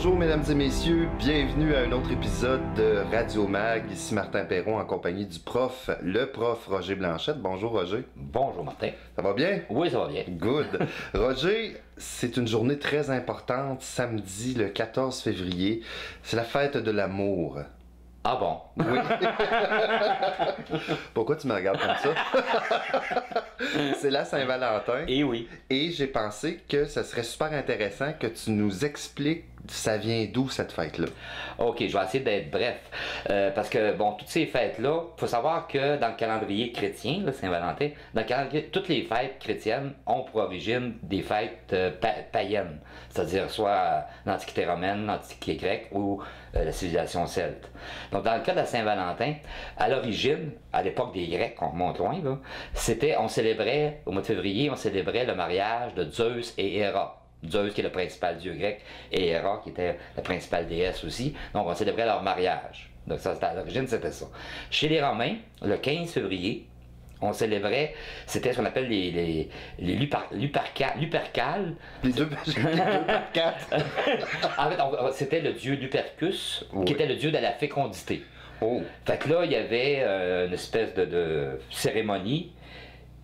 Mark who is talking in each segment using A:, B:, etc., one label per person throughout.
A: Bonjour mesdames et messieurs, bienvenue à un autre épisode de Radio Mag. Ici Martin Perron en compagnie du prof, le prof Roger Blanchette. Bonjour Roger.
B: Bonjour Martin.
A: Ça va bien?
B: Oui, ça va bien.
A: Good. Roger, c'est une journée très importante, samedi le 14 février. C'est la fête de l'amour.
B: Ah bon?
A: Oui. Pourquoi tu me regardes comme ça? C'est la Saint-Valentin.
B: Et oui.
A: Et j'ai pensé que ce serait super intéressant que tu nous expliques ça vient d'où cette fête-là.
B: OK, je vais essayer d'être bref. Parce que, bon, toutes ces fêtes-là, il faut savoir que dans le calendrier chrétien, là, Saint-Valentin, dans le calendrier, toutes les fêtes chrétiennes ont pour origine des fêtes païennes. C'est-à-dire soit l'Antiquité romaine, l'Antiquité grecque ou la civilisation celte. Donc, dans le cas de la Saint-Valentin, à l'origine, à l'époque des Grecs, on remonte loin, là, on célébrait, au mois de février, on célébrait le mariage de Zeus et Héra. Zeus qui est le principal dieu grec et Héra qui était la principale déesse aussi. Donc on célébrait leur mariage. Donc ça, à l'origine, c'était ça. Chez les Romains, le 15 février, on célébrait, c'était ce qu'on appelle les Lupercales.
A: Les deux Lupercales.
B: En fait, c'était le dieu Lupercus, oui, qui était le dieu de la fécondité.
A: Oh.
B: Fait que là, il y avait une espèce de cérémonie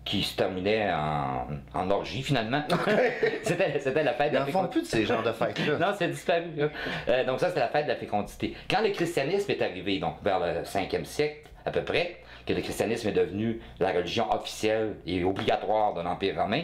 B: qui se terminait en orgie, finalement. C'était la fête de la fécondité.
A: Ils n'en font plus de ces genres de fêtes-là.
B: Non, c'est disparu. Donc ça, c'était la fête de la fécondité. Quand le christianisme est arrivé, donc vers le 5e siècle à peu près, que le christianisme est devenu la religion officielle et obligatoire de l'Empire romain,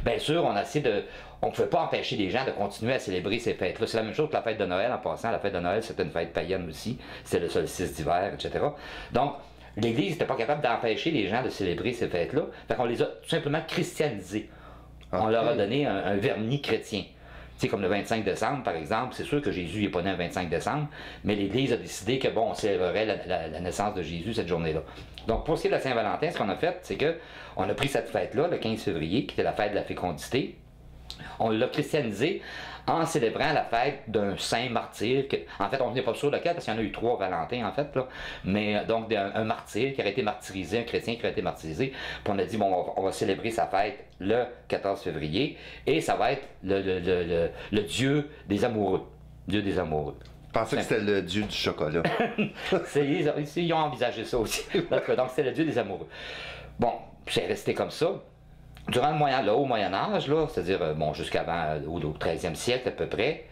B: bien sûr, on ne pouvait pas empêcher les gens de continuer à célébrer ces fêtes-là. C'est la même chose que la fête de Noël, en passant. La fête de Noël, c'était une fête païenne aussi. C'est le solstice d'hiver, etc. Donc, l'Église n'était pas capable d'empêcher les gens de célébrer ces fêtes-là. Fait qu'on les a tout simplement christianisés. Okay. On leur a donné un vernis chrétien. Tu sais, comme le 25 décembre, par exemple, c'est sûr que Jésus n'est pas né le 25 décembre, mais l'Église a décidé que, bon, on célébrerait la naissance de Jésus cette journée-là. Donc, pour ce qui est de la Saint-Valentin, ce qu'on a fait, c'est qu'on a pris cette fête-là, le 15 février, qui était la fête de la fécondité, on l'a christianisé en célébrant la fête d'un saint martyr. En fait, on n'est pas sûr lequel, parce qu'il y en a eu 3 Valentins, en fait, là. Mais donc, un martyr qui aurait été martyrisé, un chrétien qui aurait été martyrisé. Puis on a dit, bon, on va célébrer sa fête le 14 février, et ça va être le dieu des amoureux. Dieu des amoureux.
A: Je pensais que c'était le dieu du chocolat.
B: Ils ont envisagé ça aussi. Donc, c'est le dieu des amoureux. Bon, c'est resté comme ça. Durant le haut Moyen-Âge, c'est-à-dire bon, jusqu'avant au 13e siècle à peu près,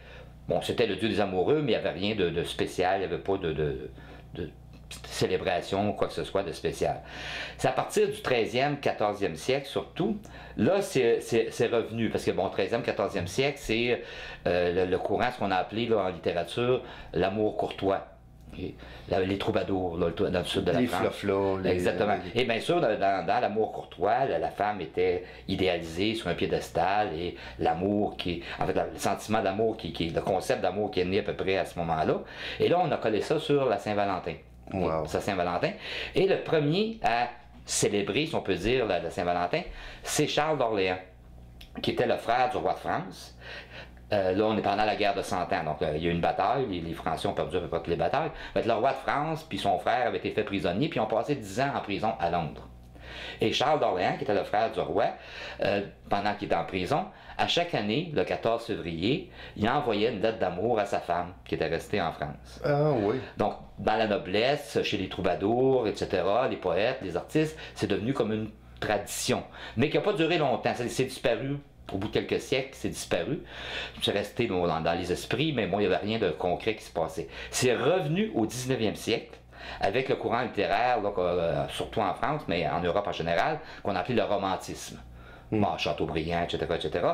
B: bon, c'était le dieu des amoureux, mais il n'y avait rien de spécial, il n'y avait pas de célébration ou quoi que ce soit de spécial. C'est à partir du 13e, 14e siècle surtout, là c'est revenu, parce que bon, 13e, 14e siècle, c'est le courant, ce qu'on a appelé là, en littérature, l'amour courtois. Les troubadours là, dans le sud de la France.
A: Les floflas.
B: Exactement. Et bien sûr, dans l'amour courtois, la femme était idéalisée sur un piédestal, et l'amour en fait, le sentiment d'amour, le concept d'amour qui est né à peu près à ce moment-là. Et là, on a collé ça sur la Saint-Valentin.
A: Wow.
B: Sa Saint-Valentin. Et le premier à célébrer, si on peut dire, la Saint-Valentin, c'est Charles d'Orléans, qui était le frère du roi de France. Là, on est pendant la guerre de 100 ans, donc il y a eu une bataille, les Français ont perdu à peu près toutes les batailles. Fait, le roi de France puis son frère avaient été faits prisonniers, puis ont passé 10 ans en prison à Londres. Et Charles d'Orléans, qui était le frère du roi, pendant qu'il était en prison, à chaque année, le 14 février, il envoyait une lettre d'amour à sa femme, qui était restée en France.
A: Ah oui.
B: Donc, dans la noblesse, chez les troubadours, etc., les poètes, les artistes, c'est devenu comme une tradition, mais qui n'a pas duré longtemps, c'est disparu. Au bout de quelques siècles, c'est disparu. C'est resté dans les esprits, mais moi, il n'y avait rien de concret qui se passait. C'est revenu au 19e siècle, avec le courant littéraire, là, surtout en France, mais en Europe en général, qu'on appelait le romantisme. Bon, Chateaubriand, etc., etc.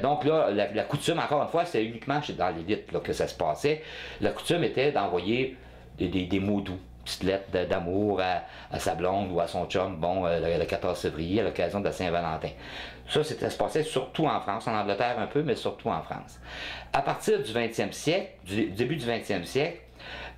B: Donc là, la coutume, encore une fois, c'est uniquement dans l'élite que ça se passait. La coutume était d'envoyer des mots doux. Petite lettre d'amour à sa blonde ou à son chum, bon, le 14 février, à l'occasion de la Saint-Valentin. Ça se passait surtout en France, en Angleterre un peu, mais surtout en France. À partir du 20e siècle, du début du 20e siècle,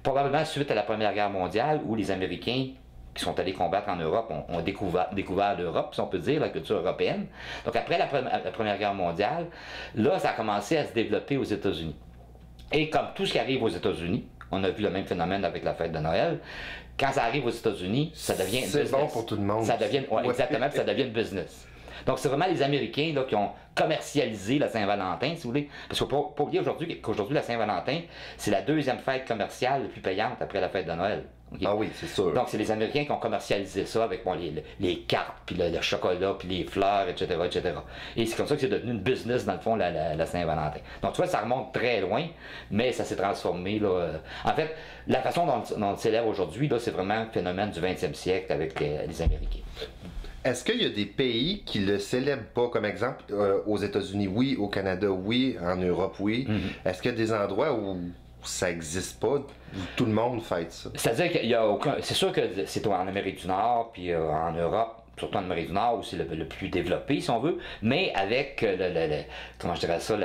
B: probablement suite à la Première Guerre mondiale, où les Américains qui sont allés combattre en Europe ont découvert l'Europe, si on peut dire, la culture européenne. Donc après la Première Guerre mondiale, là, ça a commencé à se développer aux États-Unis. Et comme tout ce qui arrive aux États-Unis, on a vu le même phénomène avec la fête de Noël. Quand ça arrive aux États-Unis, ça devient
A: c'est bon pour tout le monde.
B: Ça devient, ouais, exactement, puis ça devient le business. Donc, c'est vraiment les Américains là, qui ont commercialisé la Saint-Valentin, si vous voulez. Parce qu'il ne faut pas oublier qu'aujourd'hui, la Saint-Valentin, c'est la deuxième fête commerciale la plus payante après la fête de Noël.
A: Okay? Ah oui, c'est sûr.
B: Donc, c'est les Américains qui ont commercialisé ça avec bon, les cartes, puis le chocolat, puis les fleurs, etc., etc. Et c'est comme ça que c'est devenu une business, dans le fond, la Saint-Valentin. Donc, tu vois, ça remonte très loin, mais ça s'est transformé. Là, En fait, la façon dont on le célèbre aujourd'hui, c'est vraiment un phénomène du 20e siècle avec les Américains.
A: Est-ce qu'il y a des pays qui le célèbrent pas, comme exemple, aux États-Unis, oui, au Canada, oui, en Europe, oui. Est-ce qu'il y a des endroits où ça n'existe pas, où tout le monde fête ça?
B: C'est-à-dire qu'il y a aucun... C'est sûr que c'est en Amérique du Nord, puis en Europe, surtout en Amérique du Nord, où c'est le plus développé, si on veut, mais avec comment je dirais ça,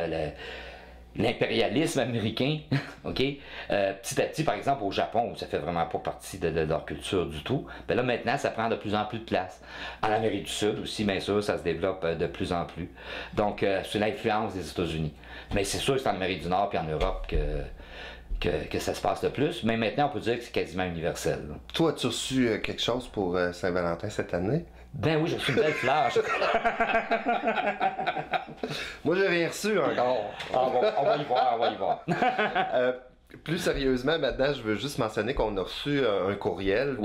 B: l'impérialisme américain, OK? Petit à petit, par exemple, au Japon, où ça fait vraiment pas partie de leur culture du tout, ben là, maintenant, ça prend de plus en plus de place. En Amérique du Sud aussi, bien sûr, ça se développe de plus en plus. Donc, c'est l'influence des États-Unis. Mais c'est sûr que c'est en Amérique du Nord puis en Europe que ça se passe le plus, mais maintenant, on peut dire que c'est quasiment universel. Là.
A: Toi, as-tu reçu quelque chose pour Saint-Valentin cette année?
B: Ben oui, j'ai reçu une belle fleur.
A: Moi, j'ai rien reçu encore.
B: On va y voir.
A: Plus sérieusement, maintenant, je veux juste mentionner qu'on a reçu un courriel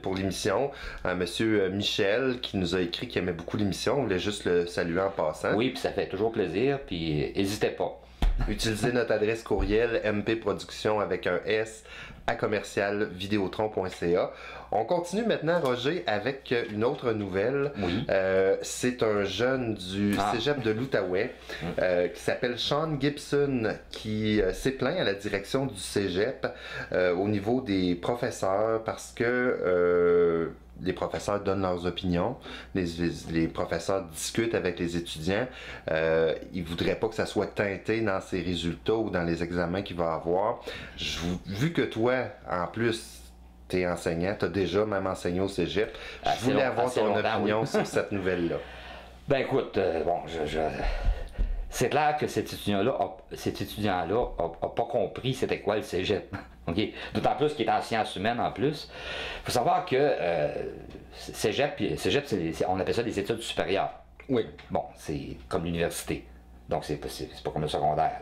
A: pour l'émission à M. Michel qui nous a écrit qu'il aimait beaucoup l'émission. On voulait juste le saluer en passant.
B: Oui, puis ça fait toujours plaisir, puis n'hésitez pas.
A: Utilisez notre adresse courriel mpproduction avec un S à commercialvideotron.ca. On continue maintenant, Roger, avec une autre nouvelle.
B: Oui.
A: C'est un jeune du cégep de l'Outaouais qui s'appelle Sean Gibson qui s'est plaint à la direction du cégep au niveau des professeurs parce que les professeurs donnent leurs opinions, les professeurs discutent avec les étudiants. Ils ne voudraient pas que ça soit teinté dans ses résultats ou dans les examens qu'il va avoir. Vu que toi, en plus, tu es enseignant, tu as déjà même enseigné au cégep, je voulais avoir ton opinion sur cette nouvelle-là.
B: Ben écoute, c'est clair que cet étudiant-là n'a pas compris c'était quoi le cégep. Okay? D'autant plus qu'il est en sciences humaines en plus. Il faut savoir que cégep, on appelle ça des études supérieures.
A: Oui.
B: Bon, c'est comme l'université. Donc, c'est pas comme le secondaire.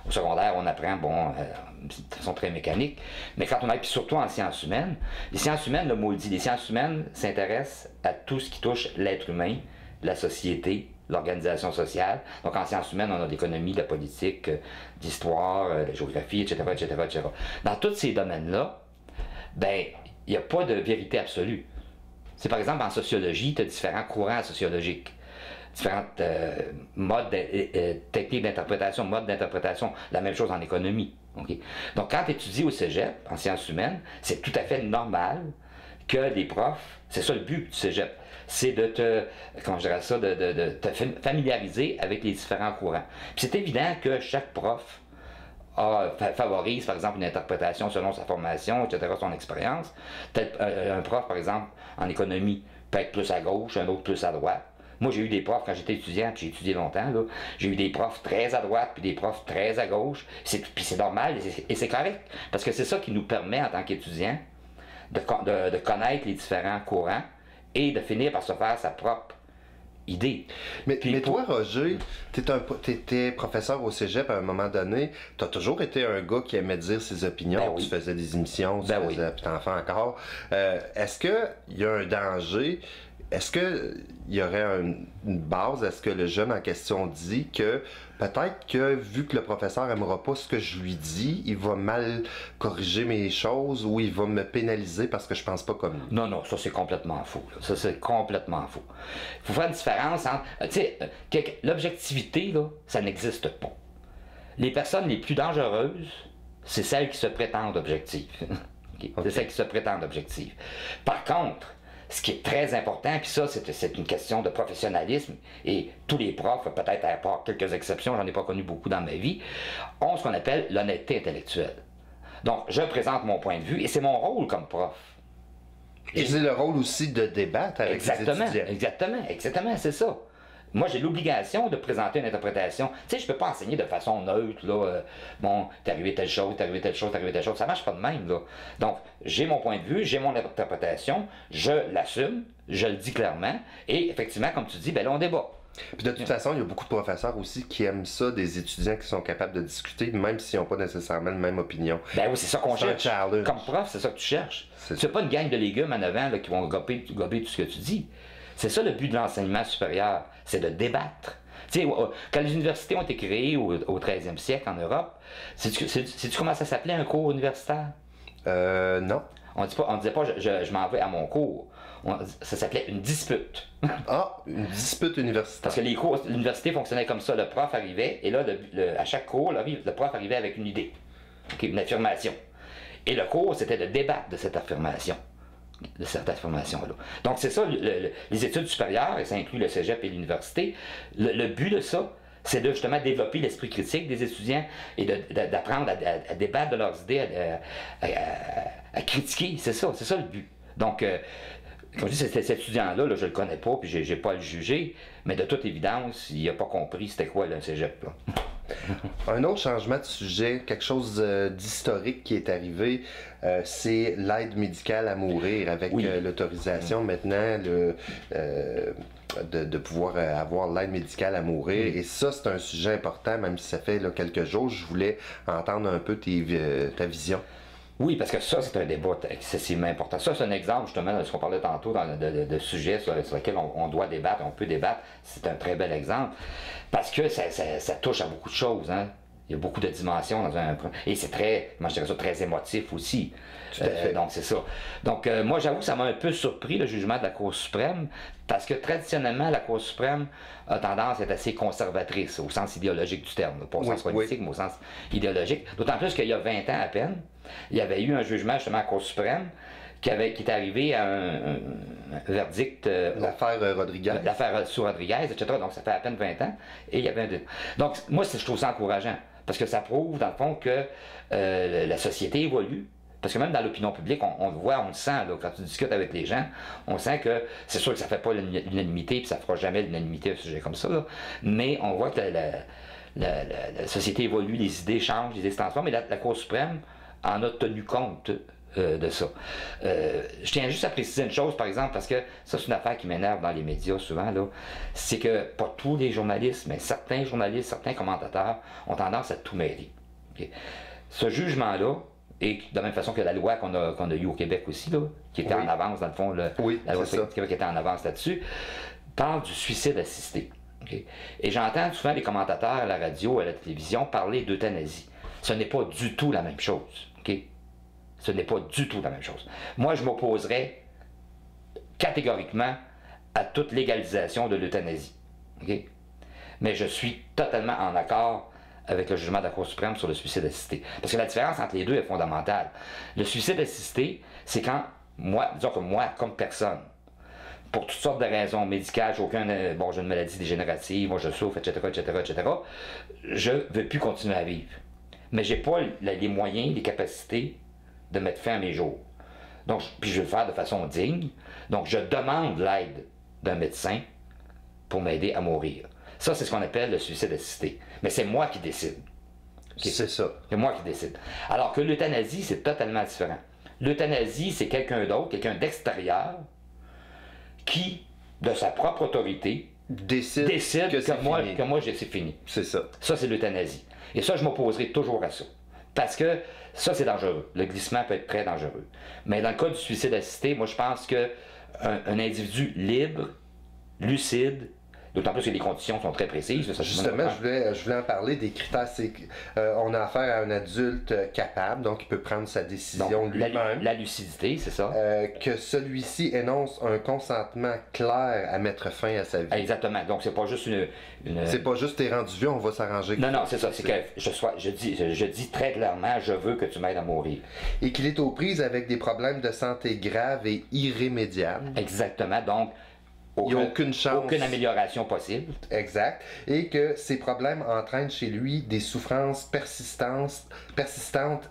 B: Au secondaire, on apprend, de façon très mécanique. Mais quand on puis surtout en sciences humaines, les sciences humaines, le mot le dit, les sciences humaines s'intéressent à tout ce qui touche l'être humain, la société, l'organisation sociale. Donc, en sciences humaines, on a l'économie, la politique, l'histoire, la géographie, etc., etc., etc. Dans tous ces domaines-là, ben, il n'y a pas de vérité absolue. C'est par exemple en sociologie, tu as différents courants sociologiques, différentes techniques d'interprétation, modes d'interprétation. La même chose en économie. Okay? Donc, quand tu étudies au cégep, en sciences humaines, c'est tout à fait normal que les profs, c'est ça le but du cégep, c'est de te familiariser avec les différents courants. Puis c'est évident que chaque prof favorise, par exemple, une interprétation selon sa formation, etc., son expérience. Peut-être un prof, par exemple, en économie, peut être plus à gauche, un autre plus à droite. Moi, j'ai eu des profs, quand j'étais étudiant, puis j'ai étudié longtemps, là, j'ai eu des profs très à droite, puis des profs très à gauche. Puis c'est normal, et c'est correct, parce que c'est ça qui nous permet, en tant qu'étudiant, de connaître les différents courants et de finir par se faire sa propre idée.
A: Mais toi, Roger, t'étais professeur au cégep à un moment donné, t'as toujours été un gars qui aimait dire ses opinions,
B: ben oui.
A: Tu faisais des émissions, tu faisais, puis t'en fais encore. Est-ce qu'il y a un danger? Est-ce qu'il y aurait une base? Est-ce que le jeune en question dit que peut-être que vu que le professeur n'aimera pas ce que je lui dis, il va mal corriger mes choses ou il va me pénaliser parce que je pense pas comme lui?
B: Non, ça c'est complètement faux. Là. Ça c'est complètement faux. Il faut faire une différence entre... tu sais, l'objectivité, là, ça n'existe pas. Les personnes les plus dangereuses, c'est celles qui se prétendent objectives. Okay? C'est celles qui se prétendent objectives. Par contre, ce qui est très important, puis ça, c'est une question de professionnalisme, et tous les profs, peut-être à part quelques exceptions, j'en ai pas connu beaucoup dans ma vie, ont ce qu'on appelle l'honnêteté intellectuelle. Donc, je présente mon point de vue, et c'est mon rôle comme prof.
A: Et c'est le rôle aussi de débattre avec les étudiants.
B: Exactement, c'est ça. Moi, j'ai l'obligation de présenter une interprétation. Tu sais, je peux pas enseigner de façon neutre, là, t'es arrivé telle chose, t'es arrivé telle chose, t'es arrivé telle chose. Ça marche pas de même, là. Donc, j'ai mon point de vue, j'ai mon interprétation, je l'assume, je le dis clairement. Et effectivement, comme tu dis, ben là, on débat.
A: Puis de toute façon, il y a beaucoup de professeurs aussi qui aiment ça, des étudiants qui sont capables de discuter, même s'ils n'ont pas nécessairement la même opinion.
B: Ben oui, c'est ça qu'on cherche.
A: Challenge.
B: Comme prof, c'est ça que tu cherches. C'est pas une gang de légumes en avant là, qui vont gober tout ce que tu dis. C'est ça le but de l'enseignement supérieur, c'est de débattre. Tu sais, quand les universités ont été créées au 13e siècle en Europe, sais-tu comment ça s'appelait un cours universitaire?
A: Non.
B: On disait pas je m'en vais à mon cours. Ça s'appelait une dispute.
A: Ah, une dispute universitaire.
B: Parce que l'université fonctionnait comme ça. Le prof arrivait, et là, à chaque cours, le prof arrivait avec une idée, une affirmation. Et le cours, c'était de débattre de cette affirmation. De cette affirmation-là. Donc, c'est ça, les études supérieures, et ça inclut le cégep et l'université, le but de ça, c'est de justement développer l'esprit critique des étudiants et d'apprendre à débattre de leurs idées, à critiquer. C'est ça le but. Donc, comme je dis, cet étudiant-là, je le connais pas, puis j'ai pas à le juger, mais de toute évidence, il n'a pas compris c'était quoi le cégep. Là.
A: Un autre changement de sujet, quelque chose d'historique qui est arrivé, c'est l'aide médicale à mourir avec l'autorisation maintenant de pouvoir avoir l'aide médicale à mourir. Et ça, c'est un sujet important, même si ça fait là, quelques jours. Je voulais entendre un peu ta vision.
B: Oui, parce que ça, c'est un débat excessivement important. Ça, c'est un exemple, justement, de ce qu'on parlait tantôt, de sujets sur lesquels on doit débattre, on peut débattre. C'est un très bel exemple. Parce que ça touche à beaucoup de choses, hein. Il y a beaucoup de dimensions dans un... Et c'est très, moi je dirais ça, très émotif aussi.
A: Tout à fait.
B: Donc c'est ça. Donc moi j'avoue que ça m'a un peu surpris le jugement de la Cour suprême, parce que traditionnellement la Cour suprême a tendance à être assez conservatrice au sens idéologique du terme, pas au sens politique, mais au sens idéologique. D'autant plus qu'il y a 20 ans à peine, il y avait eu un jugement justement à la Cour suprême qui est arrivé à un verdict...
A: l'affaire Rodriguez.
B: L'affaire sous Rodriguez, etc. Donc ça fait à peine 20 ans, et il y avait Donc moi je trouve ça encourageant, parce que ça prouve dans le fond que la société évolue. Parce que même dans l'opinion publique, on le voit, on le sent, là, quand tu discutes avec les gens, on sent que c'est sûr que ça ne fait pas l'unanimité, puis ça ne fera jamais l'unanimité un sujet comme ça, là, mais on voit que la société évolue, les idées changent, les idées se transforment, et la Cour suprême en a tenu compte de ça. Je tiens juste à préciser une chose, par exemple, parce que ça, c'est une affaire qui m'énerve dans les médias souvent, là, c'est que pas tous les journalistes, mais certains journalistes, certains commentateurs ont tendance à tout mêler. Okay? Ce jugement-là, et de la même façon que la loi qu'on a eue au Québec aussi, là, qui était en avance, dans le fond, la loi du Québec était en avance là-dessus, parle du suicide assisté. Okay? Et j'entends souvent les commentateurs à la radio, à la télévision, parler d'euthanasie. Ce n'est pas du tout la même chose. Okay? Ce n'est pas du tout la même chose. Moi, je m'opposerais catégoriquement à toute légalisation de l'euthanasie. Okay? Mais je suis totalement en accord avec le jugement de la Cour suprême sur le suicide assisté. Parce que la différence entre les deux est fondamentale. Le suicide assisté, c'est quand disons que moi, comme personne, pour toutes sortes de raisons médicales, j'ai une maladie dégénérative, moi je souffre, etc., je ne veux plus continuer à vivre. Mais j'ai pas les moyens, les capacités de mettre fin à mes jours. Donc, puis je veux le faire de façon digne. Donc, je demande l'aide d'un médecin pour m'aider à mourir. Ça, c'est ce qu'on appelle le suicide assisté. Mais c'est moi qui décide.
A: Okay? C'est ça.
B: C'est moi qui décide. Alors que l'euthanasie, c'est totalement différent. L'euthanasie, c'est quelqu'un d'autre, quelqu'un d'extérieur, qui, de sa propre autorité, décide que moi, c'est fini.
A: C'est ça.
B: Ça, c'est l'euthanasie. Et ça, je m'opposerai toujours à ça. Parce que ça, c'est dangereux. Le glissement peut être très dangereux. Mais dans le cas du suicide assisté, moi, je pense qu'un individu libre, lucide, d'autant plus que les conditions sont très précises. Ça,
A: justement, je voulais en parler des critères. On a affaire à un adulte capable, donc il peut prendre sa décision lui-même.
B: La lucidité, c'est ça.
A: Que celui-ci énonce un consentement clair à mettre fin à sa vie.
B: Exactement. Donc, c'est pas juste une...
A: C'est pas juste t'es rendu vieux, on va s'arranger.
B: Non, c'est ça. C'est que je dis très clairement, je veux que tu m'aides à mourir.
A: Et qu'il est aux prises avec des problèmes de santé graves et irrémédiables.
B: Exactement. Donc,
A: il n'y a aucune chance.
B: Aucune amélioration possible.
A: Exact. Et que ces problèmes entraînent chez lui des souffrances persistantes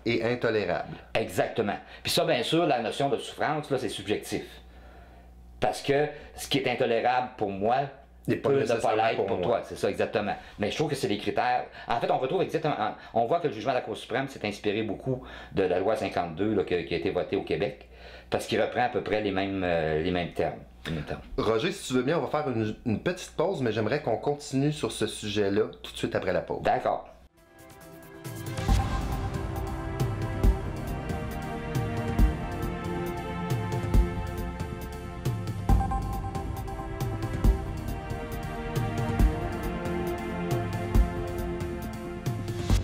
A: et intolérables.
B: Exactement. Puis ça, bien sûr, la notion de souffrance, là, c'est subjectif. Parce que ce qui est intolérable pour moi peut ne pas l'être pour toi. C'est ça, exactement. Mais je trouve que c'est les critères. En fait, on retrouve exactement... On voit que le jugement de la Cour suprême s'est inspiré beaucoup de la loi 52 là, qui a été votée au Québec, parce qu'il reprend à peu près les mêmes termes.
A: Roger, si tu veux bien, on va faire une petite pause, mais j'aimerais qu'on continue sur ce sujet-là tout de suite après la pause.
B: D'accord.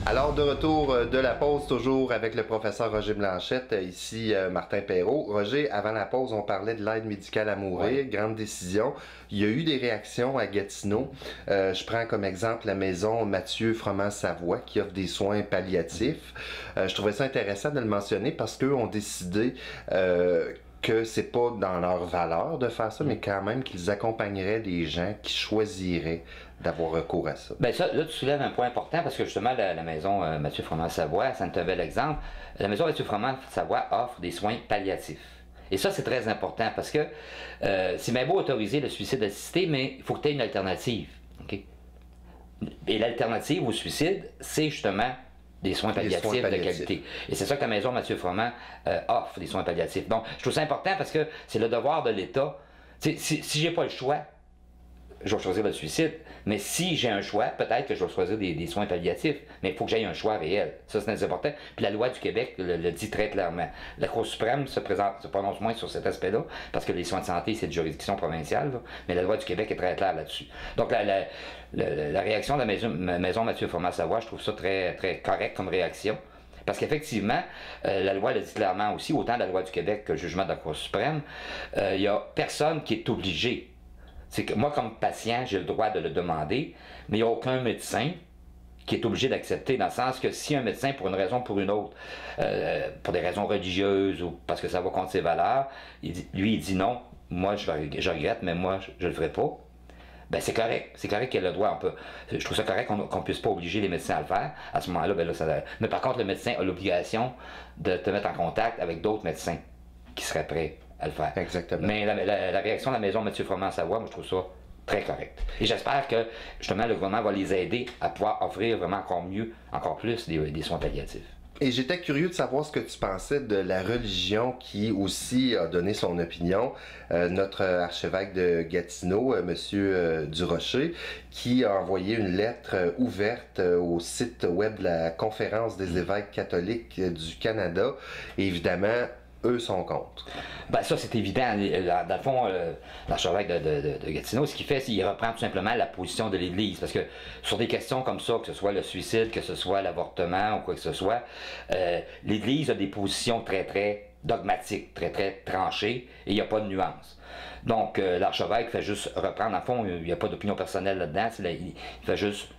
A: Alors, de retour de la pause, toujours avec le professeur Roger Blanchette, ici Martin Perrault. Roger, avant la pause, on parlait de l'aide médicale à mourir, grande décision. Il y a eu des réactions à Gatineau. Je prends comme exemple la maison Mathieu Froment-Savoie qui offre des soins palliatifs. Je trouvais ça intéressant de le mentionner parce qu'eux ont décidé que c'est pas dans leur valeur de faire ça, mais quand même qu'ils accompagneraient des gens qui choisiraient d'avoir recours à ça.
B: Bien ça, là, tu soulèves un point important parce que justement, la maison Mathieu Froment-Savoie, c'est un bel exemple. La maison Mathieu Froment-Savoie offre des soins palliatifs. Et ça, c'est très important parce que c'est bien beau autoriser le suicide assisté, mais il faut que tu aies une alternative. Okay? Et l'alternative au suicide, c'est justement des soins palliatifs de qualité. Et c'est ça que la maison Mathieu Froment offre, des soins palliatifs. Donc, je trouve ça important parce que c'est le devoir de l'État. Si j'ai pas le choix, je vais choisir le suicide. Mais si j'ai un choix, peut-être que je vais choisir des soins palliatifs. Mais il faut que j'aie un choix réel. Ça, c'est très important. Puis la loi du Québec le dit très clairement. La Cour suprême se prononce moins sur cet aspect-là, parce que les soins de santé, c'est de juridiction provinciale. Là. Mais la loi du Québec est très claire là-dessus. Donc, la réaction de la maison Mathieu Froment-Savoie, je trouve ça très, très correct comme réaction. Parce qu'effectivement, la loi le dit clairement aussi, autant la loi du Québec que le jugement de la Cour suprême, il n'y a personne qui est obligé. C'est que moi, comme patient, j'ai le droit de le demander, mais il n'y a aucun médecin qui est obligé d'accepter, dans le sens que si un médecin, pour une raison ou pour une autre, pour des raisons religieuses ou parce que ça va contre ses valeurs, il dit non, moi je regrette, mais moi je le ferai pas, ben c'est correct qu'il ait le droit. Je trouve ça correct qu'on ne puisse pas obliger les médecins à le faire. À ce moment-là, ben là, mais par contre, le médecin a l'obligation de te mettre en contact avec d'autres médecins qui seraient prêts à le faire.
A: Exactement.
B: Mais la réaction de la maison Mathieu Froment-Savoie, moi je trouve ça très correct. Et j'espère que justement le gouvernement va les aider à pouvoir offrir vraiment encore mieux, encore plus des soins palliatifs.
A: Et j'étais curieux de savoir ce que tu pensais de la religion qui aussi a donné son opinion. Notre archevêque de Gatineau, M. Durocher, qui a envoyé une lettre ouverte au site web de la Conférence des évêques catholiques du Canada. Et évidemment, eux sont contre.
B: Ben ça, c'est évident. Dans le fond, l'archevêque de Gatineau, ce qu'il fait, c'est qu'il reprend tout simplement la position de l'Église. Parce que sur des questions comme ça, que ce soit le suicide, que ce soit l'avortement ou quoi que ce soit, l'Église a des positions très, très dogmatiques, très, très tranchées, et il n'y a pas de nuance. Donc, l'archevêque fait juste reprendre. Dans le fond, il n'y a pas d'opinion personnelle là-dedans. Il fait juste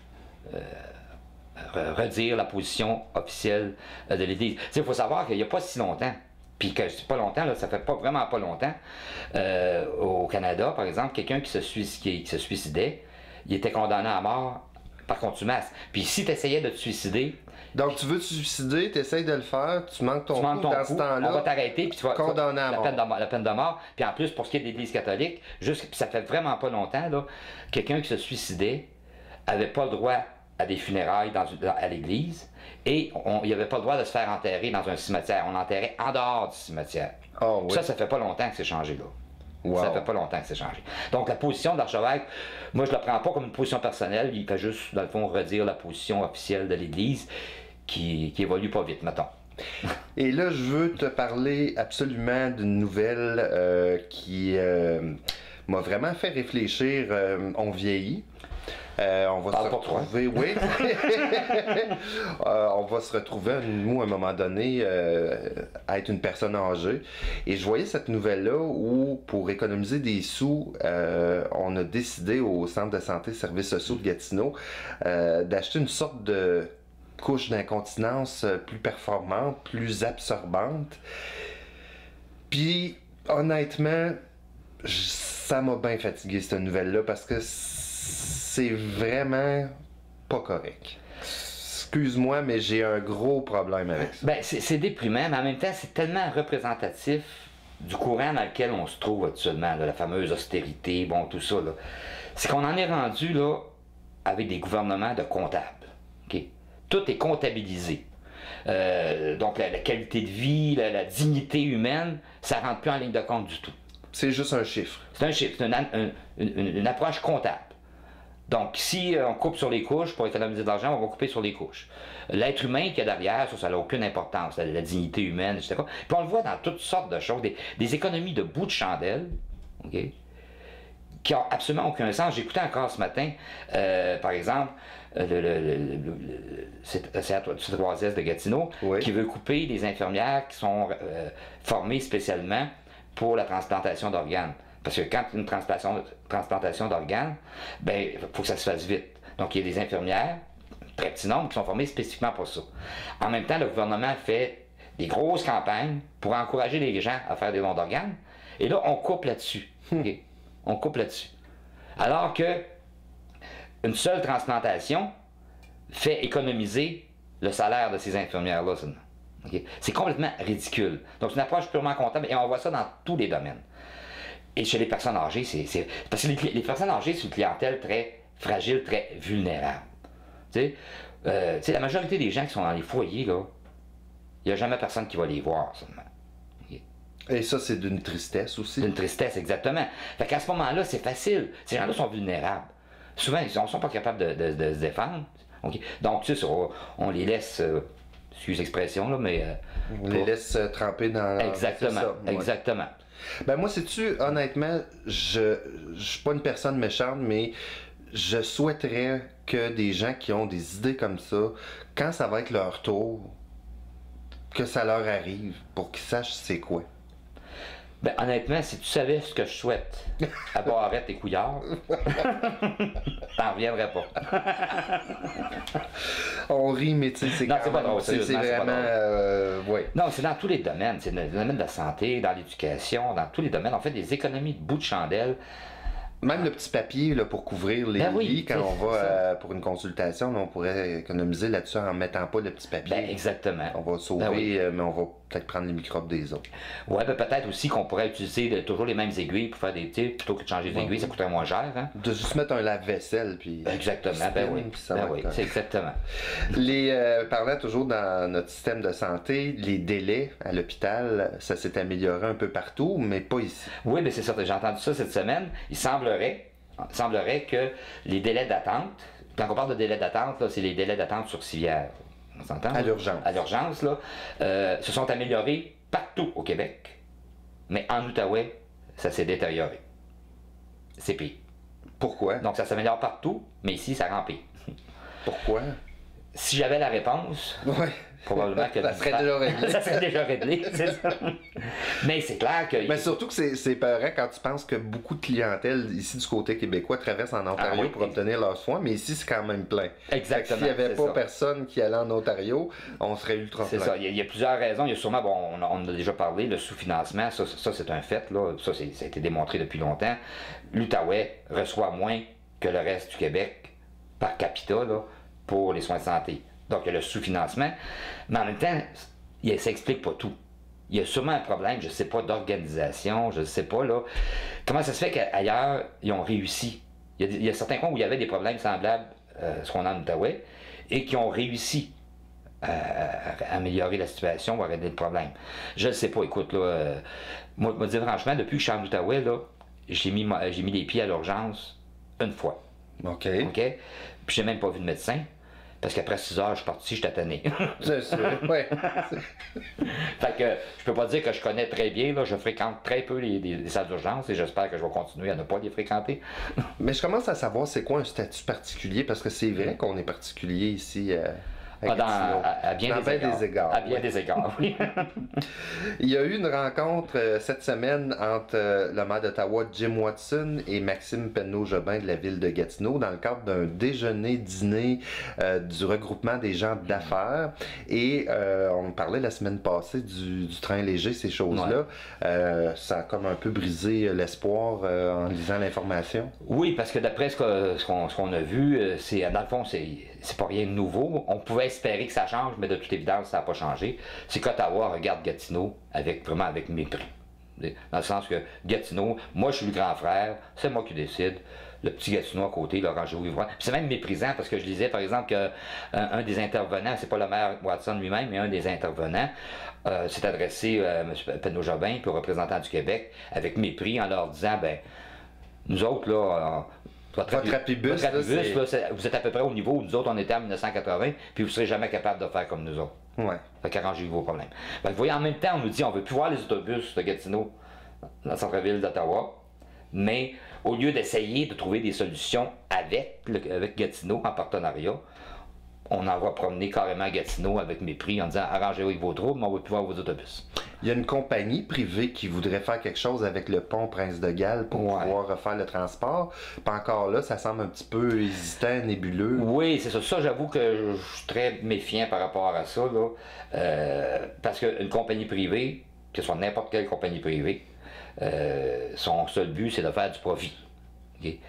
B: redire la position officielle de l'Église. Il faut savoir qu'il n'y a pas si longtemps, puis que c'est pas longtemps, là, ça fait vraiment pas longtemps, au Canada, par exemple, quelqu'un qui se suicidait, il était condamné à mort par contumace. Puis si tu essayais de te suicider...
A: Donc tu veux te suicider, tu essayes de le faire, tu manques ton coup, dans ce temps-là,
B: on va t'arrêter, puis tu vas
A: condamner à mort.
B: La peine de mort. Puis en plus, pour ce qui est de l'Église catholique, puis ça fait vraiment pas longtemps, là, quelqu'un qui se suicidait avait pas le droit à des funérailles à l'église, et il n'y avait pas le droit de se faire enterrer dans un cimetière. On l'enterrait en dehors du cimetière.
A: Oh, oui.
B: Ça fait pas longtemps que c'est changé, là.
A: Wow.
B: Ça fait pas longtemps que c'est changé. Donc la position de l'archevêque, moi je la prends pas comme une position personnelle, il fait juste, dans le fond, redire la position officielle de l'Église qui évolue pas vite, mettons.
A: Et là, je veux te parler absolument d'une nouvelle qui m'a vraiment fait réfléchir. On vieillit. On va se retrouver, oui. On va se retrouver, nous, à un moment donné, à être une personne âgée. Et je voyais cette nouvelle-là où, pour économiser des sous, on a décidé au Centre de santé services sociaux de Gatineau d'acheter une sorte de couche d'incontinence plus performante, plus absorbante. Puis, honnêtement, ça m'a bien fatigué, cette nouvelle-là, parce que c'est vraiment pas correct. Excuse-moi, mais j'ai un gros problème avec ça.
B: Ben, c'est déprimant, mais en même temps, c'est tellement représentatif du courant dans lequel on se trouve actuellement, là, la fameuse austérité, bon, tout ça. C'est qu'on en est rendu là avec des gouvernements de comptables. Okay? Tout est comptabilisé. Donc la qualité de vie, la dignité humaine, ça ne rentre plus en ligne de compte du tout.
A: C'est juste un chiffre.
B: C'est un chiffre, c'est une approche comptable. Donc, si on coupe sur les couches pour économiser de l'argent, on va couper sur les couches. L'être humain qu'il y a derrière, ça n'a aucune importance, la dignité humaine, etc. Puis on le voit dans toutes sortes de choses, des économies de bout de chandelle, OK, qui n'ont absolument aucun sens. J'écoutais encore ce matin, par exemple, c'est à 3S de Gatineau,
A: Oui.
B: qui veut couper les infirmières qui sont formées spécialement pour la transplantation d'organes. Parce que quand une transplantation d'organes, ben, il faut que ça se fasse vite. Donc, il y a des infirmières, très petit nombre, qui sont formées spécifiquement pour ça. En même temps, le gouvernement fait des grosses campagnes pour encourager les gens à faire des dons d'organes. Et là, on coupe là-dessus. Okay? On coupe là-dessus. Alors que une seule transplantation fait économiser le salaire de ces infirmières-là seulement. Okay? C'est complètement ridicule. Donc, c'est une approche purement comptable et on voit ça dans tous les domaines. Et chez les personnes âgées, parce que les personnes âgées, c'est une clientèle très fragile, très vulnérable. Tu sais, la majorité des gens qui sont dans les foyers, là, il n'y a jamais personne qui va les voir seulement. Okay?
A: Et ça, c'est d'une tristesse aussi.
B: D'une tristesse, exactement. Fait qu'à ce moment-là, c'est facile. Ces gens-là sont vulnérables. Souvent, ils ne sont pas capables de se défendre. Okay? Donc, tu sais, on les laisse, excuse l'expression, là, mais...
A: on les laisse tremper dans...
B: Exactement,
A: ça,
B: exactement.
A: Ben moi, sais-tu, honnêtement, je suis pas une personne méchante, mais je souhaiterais que des gens qui ont des idées comme ça, quand ça va être leur tour, que ça leur arrive pour qu'ils sachent c'est quoi.
B: Ben, honnêtement, si tu savais ce que je souhaite à Barrette et Couillard, t'en reviendrais pas.
A: On rit, mais tu sais, c'est
B: Non,
A: quand
B: c'est pas
A: même-
B: drôle,
A: c'est
B: sérieusement, c'est pas
A: vraiment... ouais.
B: Non, c'est dans tous les domaines. C'est dans le domaine de la santé, dans l'éducation, dans tous les domaines. On fait des économies de bout de chandelle.
A: Même le petit papier là, pour couvrir les
B: Ben oui,
A: lits, quand
B: c'est
A: on va
B: ça.
A: pour une consultation, là, on pourrait économiser là-dessus en mettant pas le petit papier.
B: Ben, exactement.
A: On va sauver,
B: Ben oui.
A: mais on va peut-être prendre les microbes des autres.
B: Ouais, ben peut-être aussi qu'on pourrait utiliser toujours les mêmes aiguilles pour faire des tirs, plutôt que de changer les aiguilles, ça coûterait moins cher, hein?
A: De juste mettre un lave-vaisselle, puis...
B: Exactement, ben oui.
A: puis ça
B: Ben
A: va être
B: oui,
A: correct.
B: c'est exactement.
A: Parlant toujours dans notre système de santé, les délais à l'hôpital, ça s'est amélioré un peu partout, mais pas ici.
B: Oui, mais c'est ça, j'ai entendu ça cette semaine. Il semblerait que les délais d'attente, quand on parle de délais d'attente, là, c'est les délais d'attente sourcilières. On s'entend?
A: À l'urgence.
B: À l'urgence, là, se sont améliorés partout au Québec, mais en Outaouais, ça s'est détérioré. C'est pire.
A: Pourquoi?
B: Donc ça s'améliore partout, mais ici, ça rend pire.
A: Pourquoi?
B: Si j'avais la réponse,
A: Ouais.
B: probablement que
A: Ça serait déjà réglé.
B: ça serait déjà réglé, c'est ça. Mais c'est clair que...
A: Mais surtout que c'est peurant quand tu penses que beaucoup de clientèle ici du côté québécois traversent en Ontario
B: Ah oui,
A: pour obtenir leurs soins, mais ici c'est quand même plein.
B: Exactement,
A: S'il n'y avait
B: c'est
A: pas
B: ça.
A: personne qui allait en Ontario, on serait ultra
B: C'est
A: plein.
B: ça, il y a plusieurs raisons. Il y a sûrement, bon, on en a déjà parlé, le sous-financement, ça c'est un fait, là. Ça a été démontré depuis longtemps. L'Outaouais reçoit moins que le reste du Québec par capita là, pour les soins de santé. Donc il y a le sous-financement, mais en même temps, ça n'explique pas tout. Il y a sûrement un problème, je ne sais pas, d'organisation, je ne sais pas, là. Comment ça se fait qu'ailleurs, ils ont réussi? Il y a certains coins où il y avait des problèmes semblables à ce qu'on a en Outaouais et qui ont réussi à améliorer la situation ou à régler le problème. Je ne sais pas, écoute, là, moi, je me dis franchement, depuis que je suis en Outaouais, là, j'ai mis les pieds à l'urgence une fois.
A: OK.
B: OK? Puis j'ai même pas vu de médecin. Parce qu'après 6 heures, je suis parti, j'étais tanné.
A: C'est sûr, ouais.
B: Fait que je peux pas dire que je connais très bien, là, je fréquente très peu les salles d'urgence et j'espère que je vais continuer à ne pas les fréquenter.
A: Mais je commence à savoir c'est quoi un statut particulier, parce que c'est vrai qu'on est particulier ici à Gatineau.
B: À bien
A: Dans
B: des
A: bien
B: égards.
A: des égards,
B: À bien
A: oui.
B: des égards, oui.
A: Il y a eu une rencontre cette semaine entre le maire d'Ottawa, Jim Watson, et Maxime Penneau-Jobin de la ville de Gatineau dans le cadre d'un déjeuner-dîner du regroupement des gens d'affaires. Et on parlait la semaine passée du train léger, ces choses-là. Ça a comme un peu brisé l'espoir en lisant l'information.
B: Oui, parce que d'après ce qu'on a vu, c'est dans le fond, c'est pas rien de nouveau. On pouvait espérer que ça change, mais de toute évidence, ça n'a pas changé. C'est qu'Ottawa regarde Gatineau vraiment avec mépris. Dans le sens que Gatineau, moi je suis le grand frère, c'est moi qui décide. le petit Gatineau à côté, l'orange ouvroir. C'est même méprisant parce que je disais par exemple qu'un des intervenants, c'est pas le maire Watson lui-même, mais un des intervenants s'est adressé à M. Penneau-Jobin, puis aux représentants du Québec, avec mépris en leur disant, ben, nous autres, là, votre rapibus, là, vous êtes à peu près au niveau où nous autres on était en 1980, puis vous ne serez jamais capable de faire comme nous autres.
A: Ouais.
B: Fait qu'arrangez-vous vos problèmes. Ben, vous voyez, en même temps, on nous dit on ne veut plus voir les autobus de Gatineau dans le centre-ville d'Ottawa, mais au lieu d'essayer de trouver des solutions avec Gatineau en partenariat, on en va promener carrément à Gatineau avec mépris en disant arrangez-vous avec vos troubles, mais on ne veut plus voir vos autobus.
A: Il y a une compagnie privée qui voudrait faire quelque chose avec le pont Prince-de-Galles pour pouvoir refaire le transport. Pas encore là, ça semble un petit peu hésitant, nébuleux.
B: Oui, c'est ça. Ça, j'avoue que je suis très méfiant par rapport à ça, là. Parce qu'une compagnie privée, que ce soit n'importe quelle compagnie privée, son seul but, c'est de faire du profit. Okay?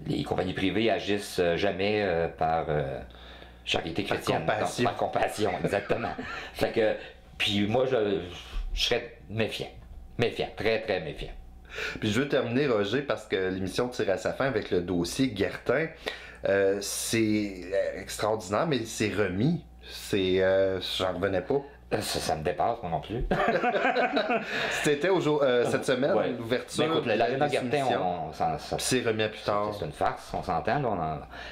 B: Les compagnies privées agissent jamais par charité chrétienne. Par compassion, exactement. Fait que, puis moi, je serais méfiant. Méfiant, très, très méfiant.
A: Puis je veux terminer, Roger, parce que l'émission tire à sa fin avec le dossier Guertin. C'est extraordinaire, mais c'est remis. J'en revenais pas.
B: Ça me dépasse, moi non plus.
A: C'était cette semaine, l'ouverture.
B: Ben, écoute, l'Arena Guertin,
A: c'est remis à plus tard.
B: C'est une farce, on s'entend.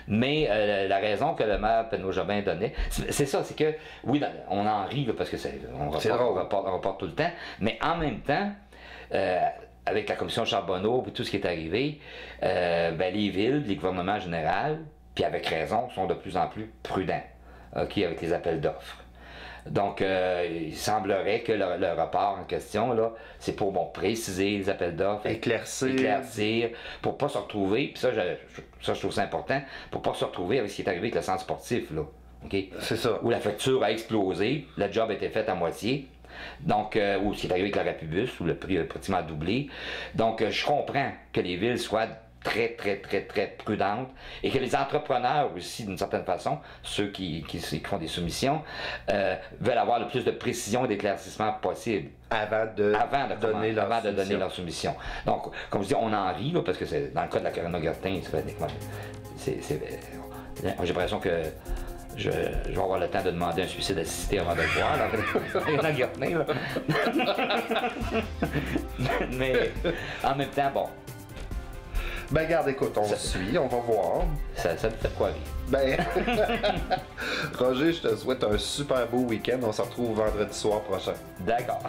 B: Mais la raison que le maire Penneau-Jobin donnait, c'est ça, c'est que, oui, on en rit, là, parce que on reporte tout le temps, mais en même temps, avec la commission Charbonneau et tout ce qui est arrivé, ben, les villes, les gouvernements en général, puis avec raison, sont de plus en plus prudents avec les appels d'offres. Donc, il semblerait que le rapport en question, là, c'est pour préciser les appels d'offres, éclaircir, pour pas se retrouver, puis ça, je trouve ça important, pour pas se retrouver avec ce qui est arrivé avec le centre sportif, là. Okay?
A: C'est ça.
B: Où la facture a explosé, le job a été fait à moitié. Donc, ou ce qui est arrivé avec le Rapibus, où le prix a pratiquement doublé. Donc, je comprends que les villes soient très, très, très, très prudentes et que les entrepreneurs aussi, d'une certaine façon, ceux qui font des soumissions, veulent avoir le plus de précision et d'éclaircissement possible avant de donner leur soumission. Donc, comme je dis, on en rit, là, parce que c'est dans le cas de la Arena Guertin, j'ai l'impression que je vais avoir le temps de demander un suicide assisté avant de le voir, là, Guertin, là. Mais en même temps, bon.
A: Ben garde, écoute, on suit, on va voir.
B: Ça me fait quoi vivre?
A: Ben, Roger, je te souhaite un super beau week-end. On se retrouve vendredi soir prochain.
B: D'accord.